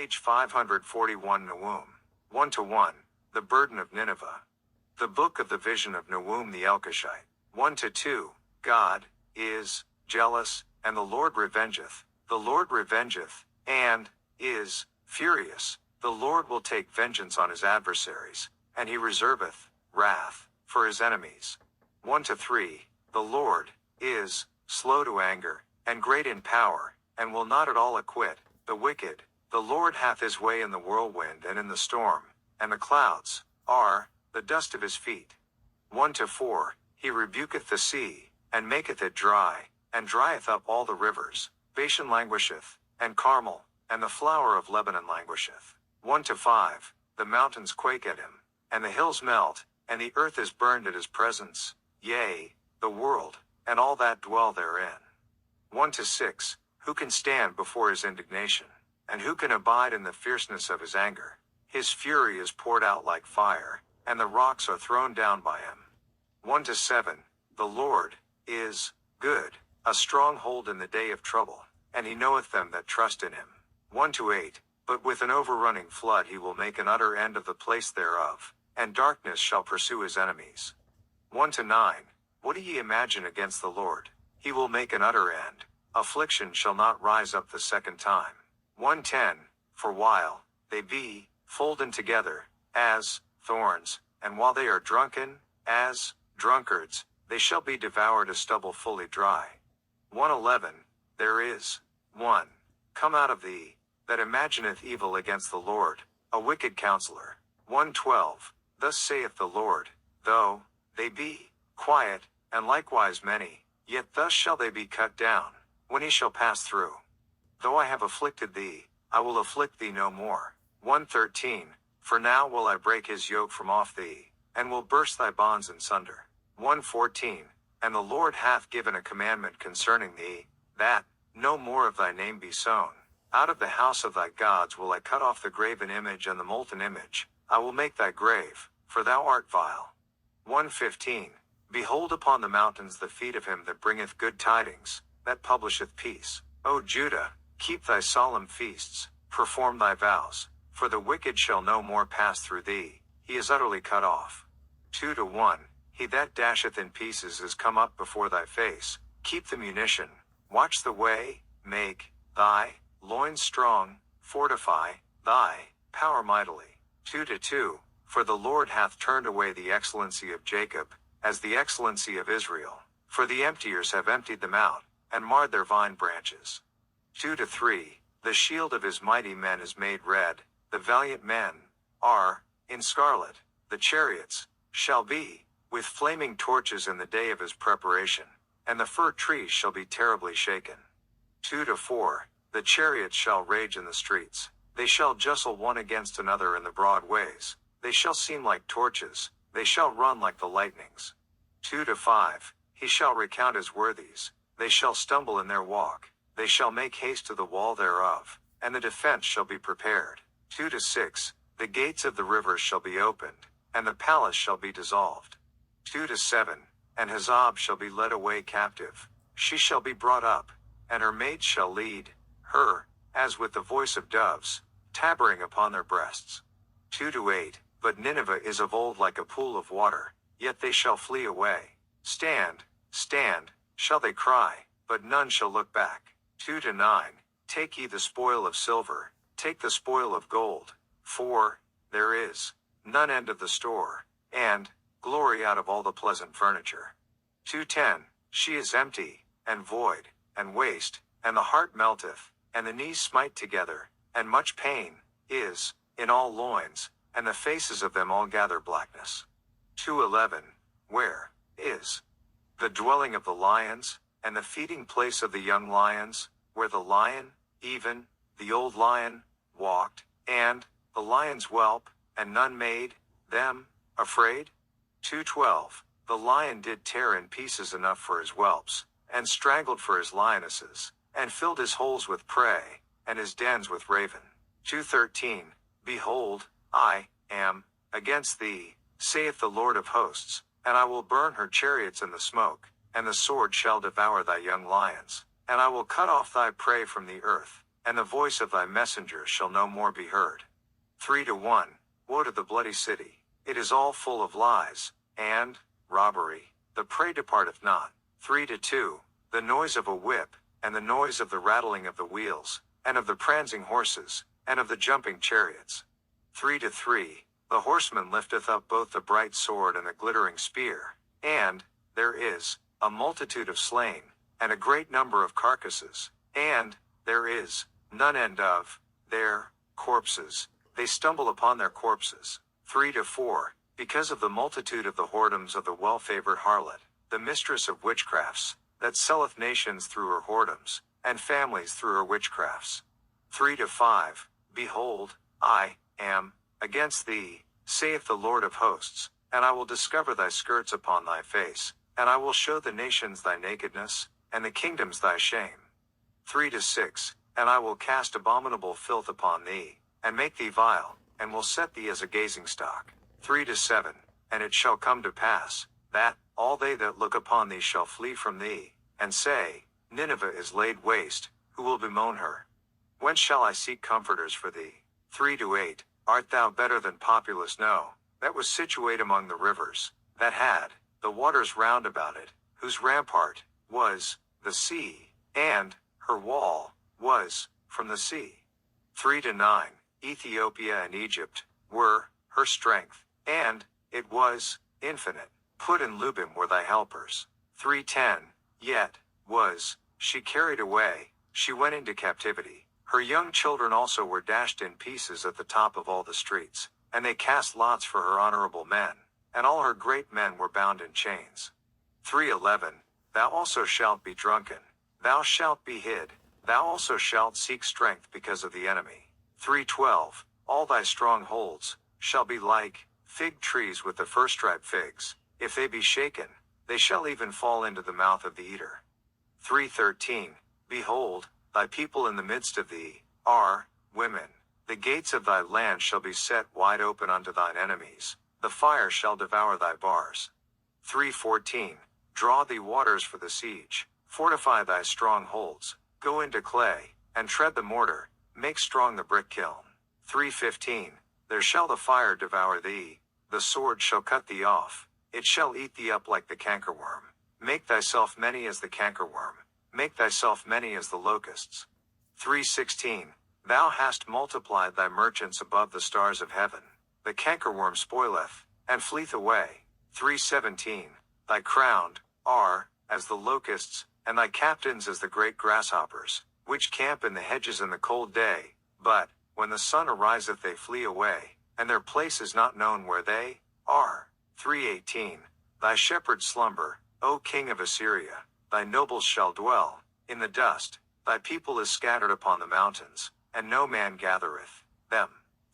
Page 541 Nahum. 1-1. The Burden of Nineveh. The Book of the Vision of Nahum the Elkoshite. 1-2. God is jealous, and the Lord revengeth. The Lord revengeth, and is furious. The Lord will take vengeance on his adversaries, and he reserveth wrath for his enemies. 1-3. The Lord is slow to anger, and great in power, and will not at all acquit the wicked. The Lord hath his way in the whirlwind and in the storm, and the clouds are the dust of his feet. 1-4. He rebuketh the sea, and maketh it dry, and drieth up all the rivers. Bashan languisheth, and Carmel, and the flower of Lebanon languisheth. 1-5. The mountains quake at him, and the hills melt, and the earth is burned at his presence, yea, the world, and all that dwell therein. 1-6. Who can stand before his indignation? And who can abide in the fierceness of his anger? His fury is poured out like fire, and the rocks are thrown down by him. 1-7. The Lord is good, a stronghold in the day of trouble, and he knoweth them that trust in him. 1-8. But with an overrunning flood he will make an utter end of the place thereof, and darkness shall pursue his enemies. 1-9. What do ye imagine against the Lord? He will make an utter end. Affliction shall not rise up the second time. 1-10. For while they be folden together, as thorns, and while they are drunken, as drunkards, they shall be devoured as stubble fully dry. 1-11. There is one come out of thee, that imagineth evil against the Lord, a wicked counselor. 1-12. Thus saith the Lord, though they be quiet, and likewise many, yet thus shall they be cut down, when he shall pass through. Though I have afflicted thee, I will afflict thee no more. 1-13. For now will I break his yoke from off thee, and will burst thy bonds in sunder. 1-14. And the Lord hath given a commandment concerning thee, that no more of thy name be sown. Out of the house of thy gods will I cut off the graven image and the molten image. I will make thy grave, for thou art vile. 1-15. Behold upon the mountains the feet of him that bringeth good tidings, that publisheth peace. O Judah, keep thy solemn feasts, perform thy vows, for the wicked shall no more pass through thee, he is utterly cut off. 2-1. He that dasheth in pieces is come up before thy face. Keep the munition, watch the way, make thy loins strong, fortify thy power mightily. 2-2. For the Lord hath turned away the excellency of Jacob, as the excellency of Israel. For the emptiers have emptied them out, and marred their vine branches. 2-3. The shield of his mighty men is made red, the valiant men are in scarlet. The chariots shall be with flaming torches in the day of his preparation, and the fir trees shall be terribly shaken. 2-4. The chariots shall rage in the streets, they shall justle one against another in the broad ways, they shall seem like torches, they shall run like the lightnings. 2-5. He shall recount his worthies, they shall stumble in their walk, they shall make haste to the wall thereof, and the defense shall be prepared. 2-6. The gates of the rivers shall be opened, and the palace shall be dissolved. 2-7. And Hazab shall be led away captive, she shall be brought up, and her maids shall lead her, as with the voice of doves, tabering upon their breasts. 2-8. But Nineveh is of old like a pool of water, yet they shall flee away. Stand, stand, shall they cry, but none shall look back. 2-9. Take ye the spoil of silver, take the spoil of gold, for there is none end of the store, and glory out of all the pleasant furniture. 2-10. She is empty, and void, and waste, and the heart melteth, and the knees smite together, and much pain is in all loins, and the faces of them all gather blackness. 2-11. Where is the dwelling of the lions, and the feeding place of the young lions, where the lion, even the old lion, walked, and the lion's whelp, and none made them afraid? 2-12. The lion did tear in pieces enough for his whelps, and strangled for his lionesses, and filled his holes with prey, and his dens with raven. 2-13. Behold, I am against thee, saith the Lord of hosts, and I will burn her chariots in the smoke, and the sword shall devour thy young lions, and I will cut off thy prey from the earth, and the voice of thy messengers shall no more be heard. 3-1, woe to the bloody city, it is all full of lies, and robbery, the prey departeth not. 3-2, the noise of a whip, and the noise of the rattling of the wheels, and of the prancing horses, and of the jumping chariots. 3-3, the horseman lifteth up both the bright sword and the glittering spear, and there is a multitude of slain, and a great number of carcasses, and there is none end of their corpses, they stumble upon their corpses. 3-4, because of the multitude of the whoredoms of the well-favored harlot, the mistress of witchcrafts, that selleth nations through her whoredoms, and families through her witchcrafts. 3-5, behold, I am against thee, saith the Lord of hosts, and I will discover thy skirts upon thy face, and I will show the nations thy nakedness, and the kingdoms thy shame. 3-6, and I will cast abominable filth upon thee, and make thee vile, and will set thee as a gazing stock. 3-7, and it shall come to pass, that all they that look upon thee shall flee from thee, and say, Nineveh is laid waste, who will bemoan her? Whence shall I seek comforters for thee? 3-8, art thou better than Populus? No, that was situate among the rivers, that had the waters round about it, whose rampart was the sea, and her wall was from the sea. 3-9, Ethiopia and Egypt were her strength, and it was infinite. Put and Lubim were thy helpers. 3-10, yet was she carried away, she went into captivity. Her young children also were dashed in pieces at the top of all the streets, and they cast lots for her honorable men, and all her great men were bound in chains. 3-11, thou also shalt be drunken, thou shalt be hid, thou also shalt seek strength because of the enemy. 3-12, all thy strongholds shall be like fig trees with the first-ripe figs, if they be shaken, they shall even fall into the mouth of the eater. 3-13, behold, thy people in the midst of thee are women. The gates of thy land shall be set wide open unto thine enemies, the fire shall devour thy bars. 3-14, draw thee waters for the siege, fortify thy strongholds, go into clay, and tread the mortar, make strong the brick kiln. 3-15, there shall the fire devour thee, the sword shall cut thee off, it shall eat thee up like the cankerworm. Make thyself many as the cankerworm, make thyself many as the locusts. 3-16, thou hast multiplied thy merchants above the stars of heaven, the cankerworm spoileth, and fleeth away. 3-17, thy crowned are as the locusts, and thy captains as the great grasshoppers, which camp in the hedges in the cold day, but when the sun ariseth they flee away, and their place is not known where they are. 3-18, thy shepherds slumber, O king of Assyria, thy nobles shall dwell in the dust, thy people is scattered upon the mountains, and no man gathereth them.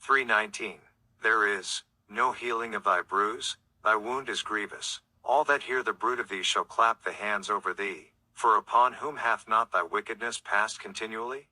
3-19, there is no healing of thy bruise, thy wound is grievous, all that hear the bruit of thee shall clap the hands over thee, for upon whom hath not thy wickedness passed continually?